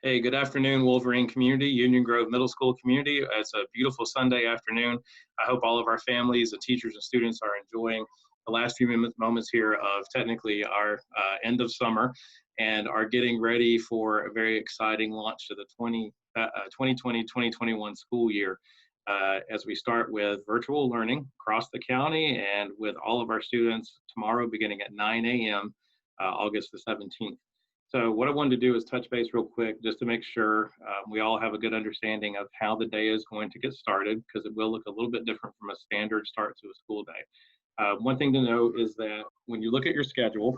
Hey, good afternoon, Wolverine community, Union Grove Middle School community. It's a beautiful Sunday afternoon. I hope all of our families and teachers and students are enjoying the last few moments here of technically our end of summer and are getting ready for a very exciting launch to the 2020-2021 school year as we start with virtual learning across the county and with all of our students tomorrow beginning at 9 a.m. August the 17th. So what I wanted to do is touch base real quick just to make sure we all have a good understanding of how the day is going to get started, because it will look a little bit different from a standard start to a school day. One thing to note is that when you look at your schedule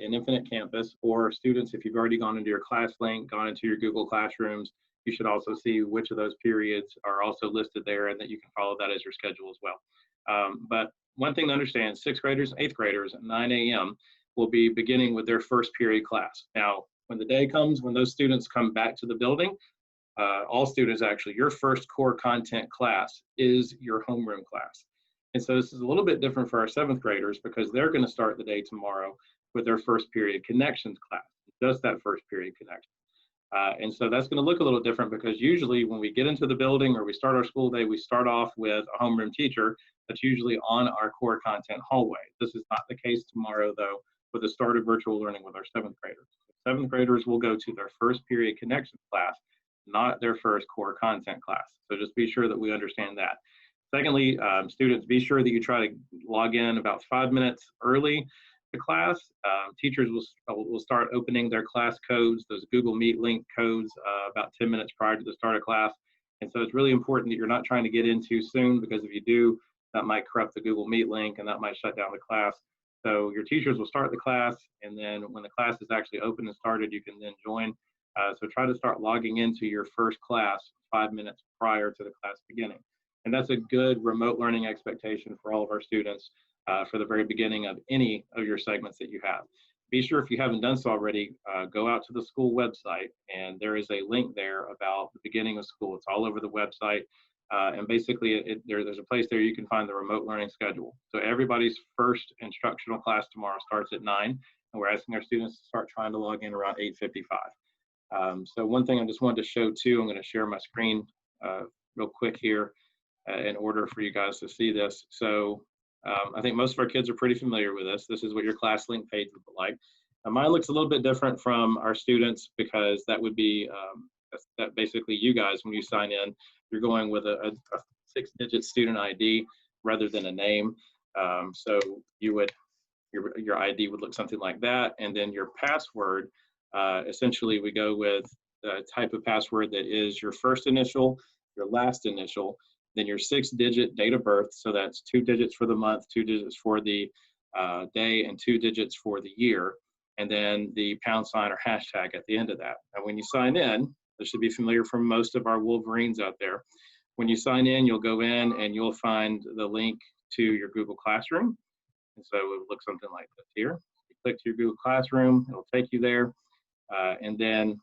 in Infinite Campus, or students, if you've already gone into your class link, gone into your Google Classrooms, you should also see which of those periods are also listed there and that you can follow that as your schedule as well. But one thing to understand, sixth graders and eighth graders at 9 a.m. will be beginning with their first period class. Now, when the day comes, when those students come back to the building, all students actually, your first core content class is your homeroom class. And so this is a little bit different for our seventh graders because they're gonna start the day tomorrow with their first period connections class, just that first period connection. And so that's going to look a little different because usually when we get into the building or we start our school day, we start off with a homeroom teacher that's usually on our core content hallway. This is not the case tomorrow, though, with the start of virtual learning with our seventh graders. Seventh graders will go to their first period connections class, not their first core content class. So just be sure that we understand that. Secondly, students, be sure that you try to log in about 5 minutes early to class. Teachers will start opening their class codes, those Google Meet link codes, about 10 minutes prior to the start of class. And so it's really important that you're not trying to get in too soon, because if you do, that might corrupt the Google Meet link and that might shut down the class. So your teachers will start the class, and then when the class is actually open and started, you can then join. So try to start logging into your first class 5 minutes prior to the class beginning. And that's a good remote learning expectation for all of our students for the very beginning of any of your segments that you have. Be sure, if you haven't done so already, go out to the school website, and there is a link there about the beginning of school. It's all over the website. And basically, there's a place there you can find the remote learning schedule. So everybody's first instructional class tomorrow starts at 9, and we're asking our students to start trying to log in around 8:55. So one thing I just wanted to show too, I'm going to share my screen real quick here in order for you guys to see this. So I think most of our kids are pretty familiar with this. This is what your class link page would look like. Mine looks a little bit different from our students, because that would be that basically you guys, when you sign in, you're going with a 6-digit student ID rather than a name. So you would, your ID would look something like that. And then your password, essentially we go with the type of password that is your first initial, your last initial, then your 6-digit date of birth. So that's 2 digits for the month, 2 digits for the day, and 2 digits for the year. And then the pound sign or hashtag at the end of that. And when you sign in, this should be familiar for most of our Wolverines out there. When you sign in, you'll go in and you'll find the link to your Google Classroom. And so it would look something like this here. You click to your Google Classroom, it'll take you there. And then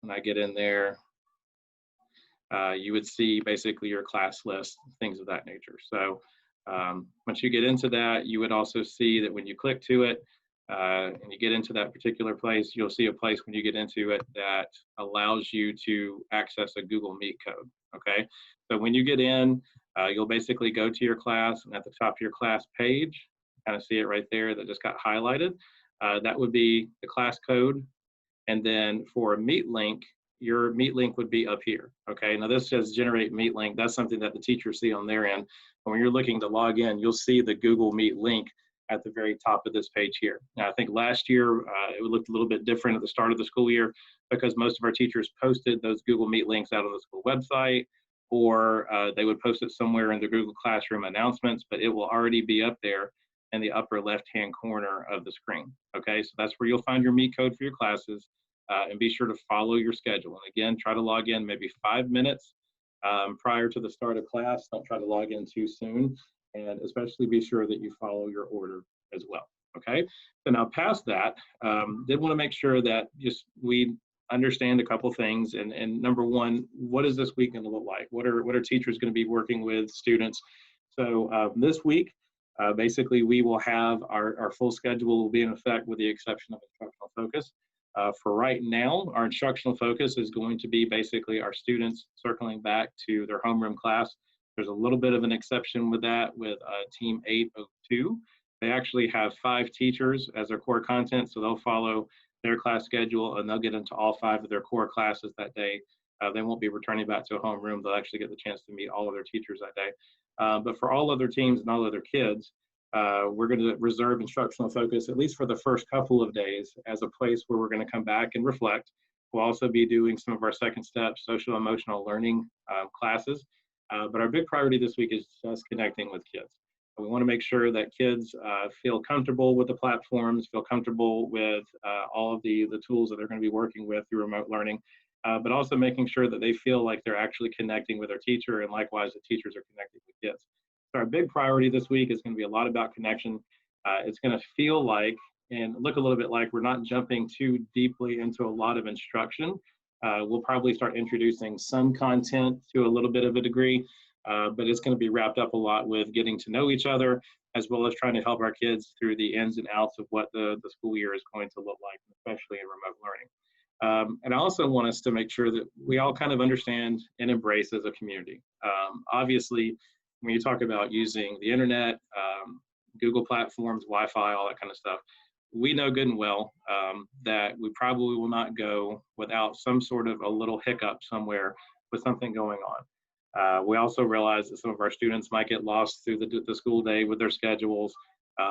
when I get in there, you would see basically your class list, things of that nature. So once you get into that, you would also see that when you click to it and you get into that particular place, you'll see a place when you get into it that allows you to access a Google Meet code, okay? So when you get in, you'll basically go to your class, and at the top of your class page, kind of see it right there that just got highlighted. That would be the class code. And then for a Meet link, your Meet link would be up here, okay? Now this says generate Meet link. That's something that the teachers see on their end. And when you're looking to log in, you'll see the Google Meet link at the very top of this page here. Now I think last year it looked a little bit different at the start of the school year, because most of our teachers posted those Google Meet links out on the school website, or they would post it somewhere in the Google Classroom announcements, but it will already be up there in the upper left-hand corner of the screen, okay? So that's where you'll find your Meet code for your classes. And be sure to follow your schedule. And again, try to log in maybe 5 minutes prior to the start of class. Don't try to log in too soon. And especially be sure that you follow your order as well, okay? So now past that, did want to make sure that just we understand a couple things. And number one, what is this week going to look like? What are teachers going to be working with students? So this week, basically we will have our full schedule will be in effect with the exception of instructional focus. For right now, our instructional focus is going to be basically our students circling back to their homeroom class. There's a little bit of an exception with that with Team 802. They actually have 5 teachers as their core content, so they'll follow their class schedule and they'll get into all 5 of their core classes that day. They won't be returning back to a homeroom. They'll actually get the chance to meet all of their teachers that day. But for all other teams and all other kids, we're going to reserve instructional focus, at least for the first couple of days, as a place where we're going to come back and reflect. We'll also be doing some of our second step social emotional learning classes. But our big priority this week is just connecting with kids. We want to make sure that kids feel comfortable with the platforms, feel comfortable with all of the tools that they're going to be working with through remote learning, but also making sure that they feel like they're actually connecting with their teacher, and likewise the teachers are connecting with kids. So our big priority this week is going to be a lot about connection. It's going to feel like and look a little bit like we're not jumping too deeply into a lot of instruction. We'll probably start introducing some content to a little bit of a degree, but it's going to be wrapped up a lot with getting to know each other, as well as trying to help our kids through the ins and outs of what the school year is going to look like, especially in remote learning. And I also want us to make sure that we all kind of understand and embrace as a community. Obviously, when you talk about using the internet, Google platforms, Wi-Fi, all that kind of stuff, we know good and well that we probably will not go without some sort of a little hiccup somewhere with something going on. We also realize that some of our students might get lost through the school day with their schedules,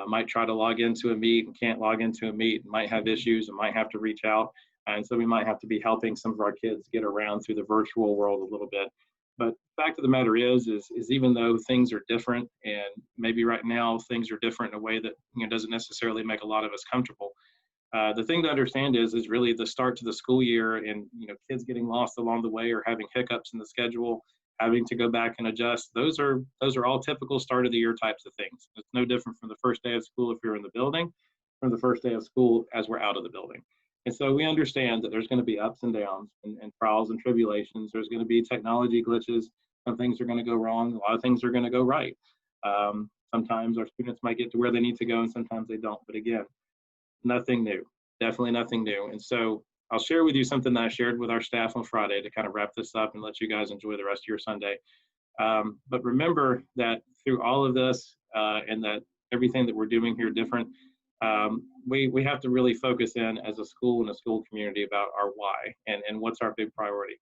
might try to log into a meet and can't log into a meet, might have issues and might have to reach out. And so we might have to be helping some of our kids get around through the virtual world a little bit. But the fact of the matter is even though things are different, and maybe right now things are different in a way that doesn't necessarily make a lot of us comfortable, the thing to understand is really the start to the school year, and kids getting lost along the way or having hiccups in the schedule, having to go back and adjust. Those are all typical start of the year types of things. It's no different from the first day of school if you're in the building, from the first day of school as we're out of the building. And so we understand that there's going to be ups and downs and trials and tribulations. There's going to be technology glitches. Some things are going to go wrong. A lot of things are going to go right. Sometimes our students might get to where they need to go, and sometimes they don't. But again, nothing new, definitely nothing new. And so I'll share with you something that I shared with our staff on Friday to kind of wrap this up and let you guys enjoy the rest of your Sunday. But remember that through all of this and that everything that we're doing here different, we have to really focus in as a school and a school community about our why and what's our big priority.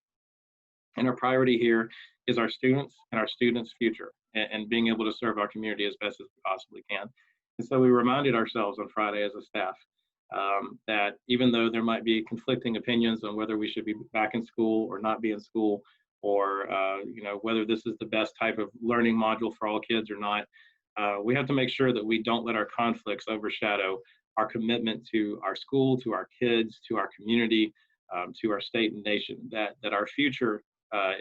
And our priority here is our students and our students' future and being able to serve our community as best as we possibly can. And so we reminded ourselves on Friday as a staff that even though there might be conflicting opinions on whether we should be back in school or not be in school, or whether this is the best type of learning module for all kids or not, we have to make sure that we don't let our conflicts overshadow our commitment to our school, to our kids, to our community, to our state and nation, that our future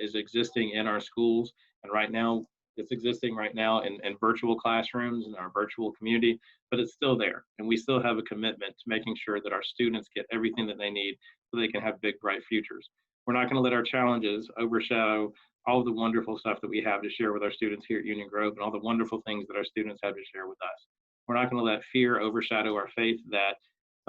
is existing in our schools. And right now, it's existing right now in virtual classrooms and our virtual community, but it's still there. And we still have a commitment to making sure that our students get everything that they need so they can have big, bright futures. We're not going to let our challenges overshadow all of the wonderful stuff that we have to share with our students here at Union Grove and all the wonderful things that our students have to share with us. We're not going to let fear overshadow our faith that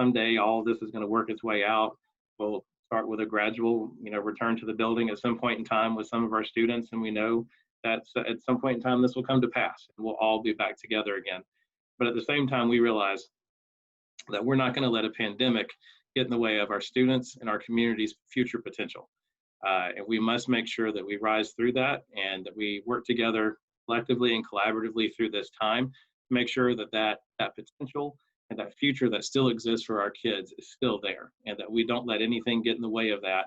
someday all of this is going to work its way out. We'll start with a gradual, return to the building at some point in time with some of our students, and we know that at some point in time this will come to pass and we'll all be back together again. But at the same time, we realize that we're not going to let a pandemic get in the way of our students and our community's future potential. And we must make sure that we rise through that and that we work together collectively and collaboratively through this time to make sure that potential and that future that still exists for our kids is still there, and that we don't let anything get in the way of that,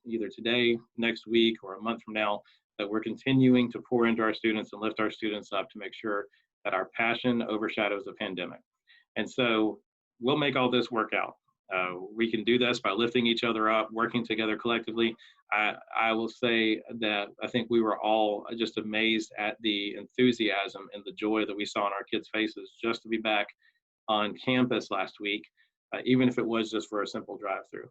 either today, next week, or a month from now, that we're continuing to pour into our students and lift our students up to make sure that our passion overshadows the pandemic. And so we'll make all this work out. We can do this by lifting each other up, working together collectively. I will say that I think we were all just amazed at the enthusiasm and the joy that we saw on our kids' faces just to be back on campus last week, even if it was just for a simple drive-through.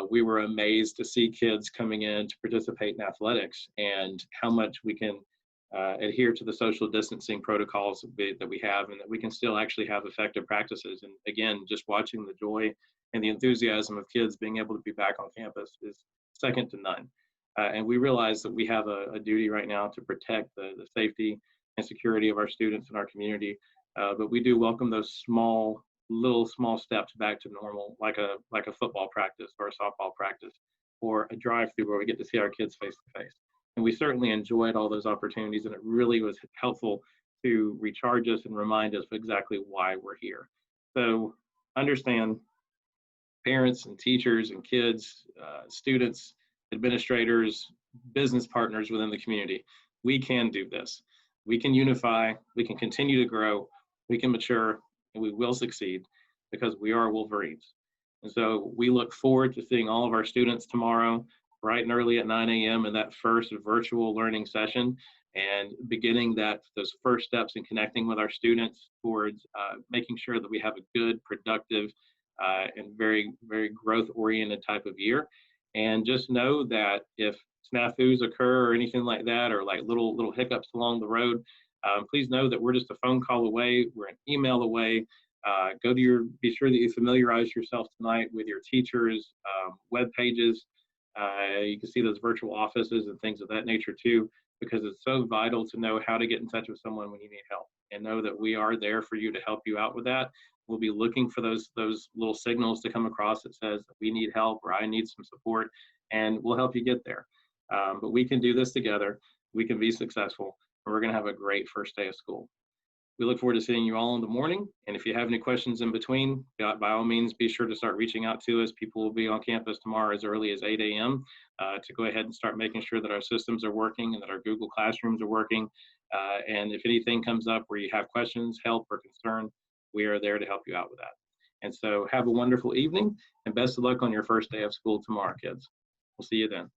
We were amazed to see kids coming in to participate in athletics and how much we can adhere to the social distancing protocols that we have, and that we can still actually have effective practices. And again, just watching the joy and the enthusiasm of kids being able to be back on campus is second to none. And we realize that we have a duty right now to protect the safety and security of our students and our community. But we do welcome those small steps back to normal, like a football practice or a softball practice or a drive-through where we get to see our kids face to face. And we certainly enjoyed all those opportunities, and it really was helpful to recharge us and remind us of exactly why we're here. So understand, parents and teachers and kids, students, administrators, business partners within the community, we can do this. We can unify, we can continue to grow, we can mature, and we will succeed because we are Wolverines. And so we look forward to seeing all of our students tomorrow, bright and early at 9 a.m. in that first virtual learning session, and beginning those first steps in connecting with our students towards making sure that we have a good, productive, and very, very growth-oriented type of year. And just know that if snafus occur or anything like that, or like little hiccups along the road, please know that we're just a phone call away, we're an email away. Be sure that you familiarize yourself tonight with your teachers' web pages. You can see those virtual offices and things of that nature too, because it's so vital to know how to get in touch with someone when you need help, and know that we are there for you to help you out with that. We'll be looking for those little signals to come across that says we need help or I need some support, and we'll help you get there. But we can do this together. We can be successful, and we're going to have a great first day of school. We look forward to seeing you all in the morning. And if you have any questions in between, by all means, be sure to start reaching out to us. People will be on campus tomorrow as early as 8 a.m. To go ahead and start making sure that our systems are working and that our Google Classrooms are working. And if anything comes up where you have questions, help, or concern, we are there to help you out with that. And so have a wonderful evening and best of luck on your first day of school tomorrow, kids. We'll see you then.